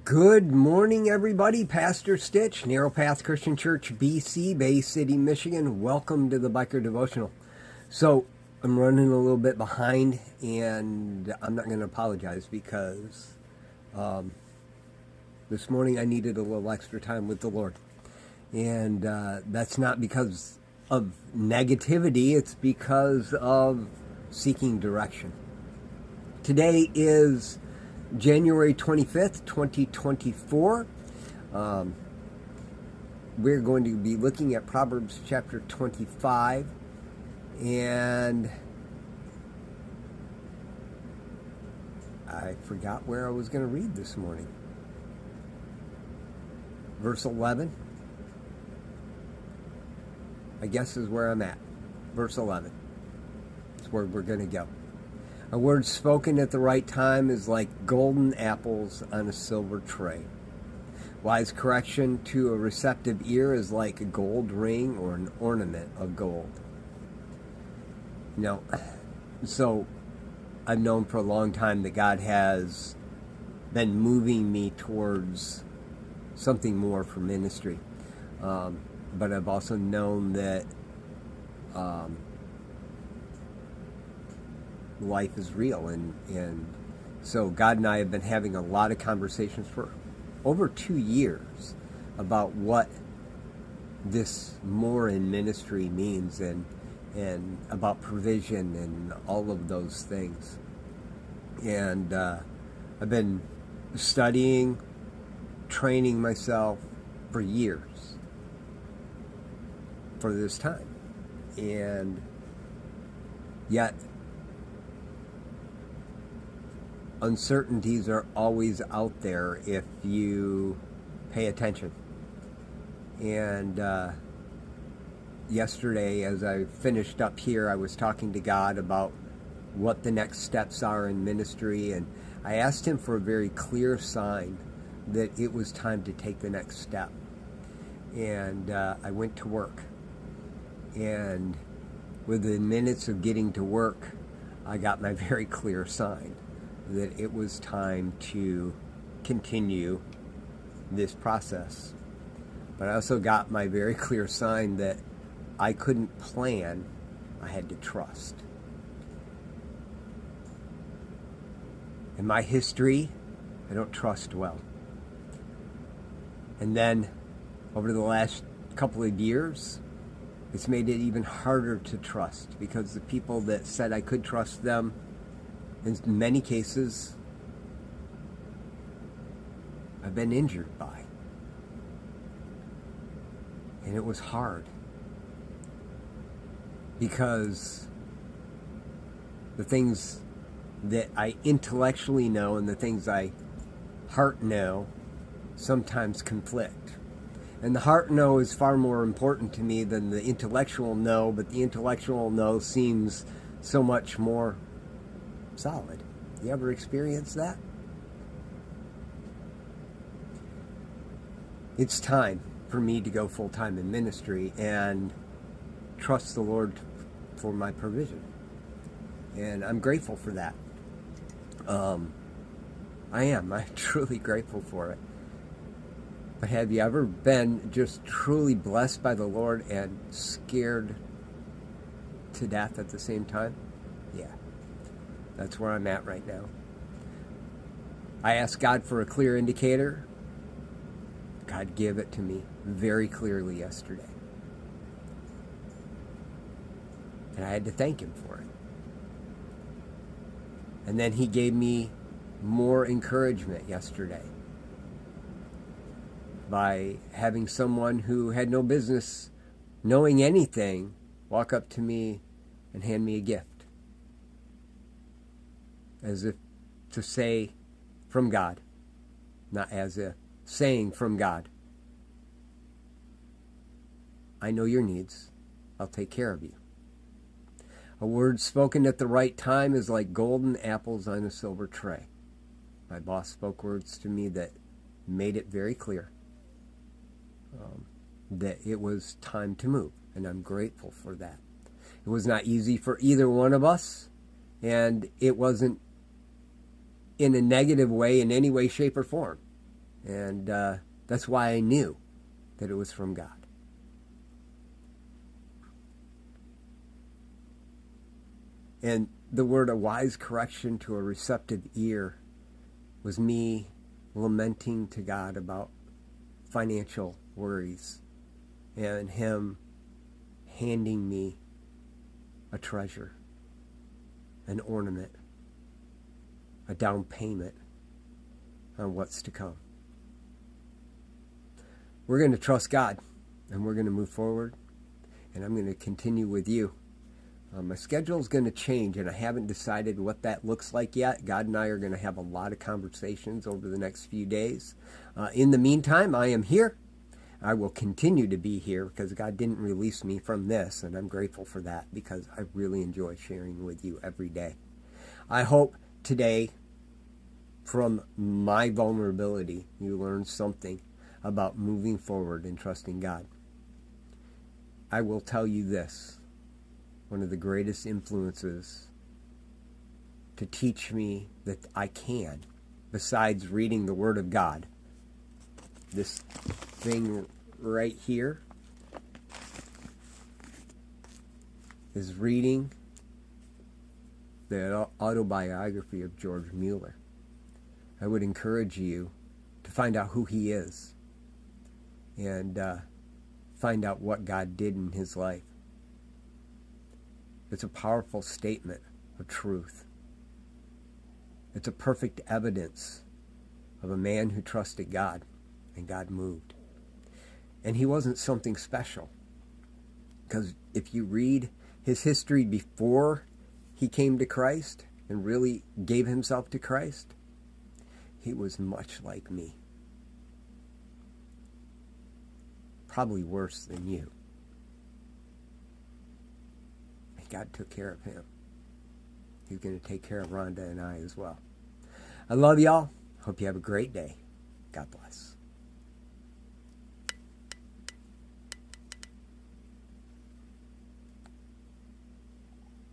Good morning, everybody. Pastor Stitch, Narrow Path Christian Church, BC, Bay City, Michigan. Welcome to the Biker Devotional. So, I'm running a little bit behind, and I'm not going to apologize because this morning I needed a little extra time with the Lord. And that's not because of negativity, it's because of seeking direction. Today is January 25th, 2024. We're going to be looking at Proverbs chapter 25, and I forgot where I was going to read this morning. Verse 11, I guess, is where I'm at. Verse 11 is where we're going to go. A word spoken at the right time is like golden apples on a silver tray. Wise correction to a receptive ear is like a gold ring or an ornament of gold. So I've known for a long time that God has been moving me towards something more for ministry. But I've also known that life is real, and so God and I have been having a lot of conversations for over 2 years about what this more in ministry means, and about provision and all of those things. And I've been studying, training myself for years for this time, and yet uncertainties are always out there if you pay attention. And yesterday, as I finished up here, I was talking to God about what the next steps are in ministry, and I asked Him for a very clear sign that it was time to take the next step. And I went to work, and within minutes of getting to work, I got my very clear sign that it was time to continue this process. But I also got my very clear sign that I couldn't plan, I had to trust. In my history, I don't trust well. And then, over the last couple of years, it's made it even harder to trust, because the people that said I could trust them, in many cases, I've been injured by. And it was hard, because the things that I intellectually know and the things I heart know sometimes conflict. And the heart know is far more important to me than the intellectual know, but the intellectual know seems so much more solid. You ever experience that? It's time for me to go full-time in ministry and trust the Lord for my provision. And I'm grateful for that. I'm truly grateful for it. But have you ever been just truly blessed by the Lord and scared to death at the same time? Yeah. That's where I'm at right now. I asked God for a clear indicator. God gave it to me very clearly yesterday. And I had to thank Him for it. And then He gave me more encouragement yesterday by having someone who had no business knowing anything walk up to me and hand me a gift, as if to say from God, not as if, saying from God, I know your needs, I'll take care of you. A word spoken at the right time is like golden apples on a silver tray. My boss spoke words to me that made it very clear that it was time to move, and I'm grateful for that. It was not easy for either one of us, and it wasn't in a negative way in any way, shape, or form. And that's why I knew that it was from God. And the word "a wise correction to a receptive ear" was me lamenting to God about financial worries and Him handing me a treasure, an ornament, a down payment on what's to come. We're going to trust God, and we're going to move forward, and I'm going to continue with you. My schedule is going to change, and I haven't decided what that looks like yet. God and I are going to have a lot of conversations over the next few days. In the meantime, I am here. I will continue to be here because God didn't release me from this, and I'm grateful for that because I really enjoy sharing with you every day. I hope today, from my vulnerability, you learn something about moving forward and trusting God. I will tell you this. One of the greatest influences to teach me that I can, besides reading the Word of God, this thing right here is reading the autobiography of George Mueller. I would encourage you to find out who he is and find out what God did in his life. It's a powerful statement of truth. It's a perfect evidence of a man who trusted God, and God moved. And he wasn't something special, because if you read his history before he came to Christ and really gave himself to Christ, he was much like me. Probably worse than you. God took care of him. He's going to take care of Rhonda and I as well. I love y'all. Hope you have a great day. God bless.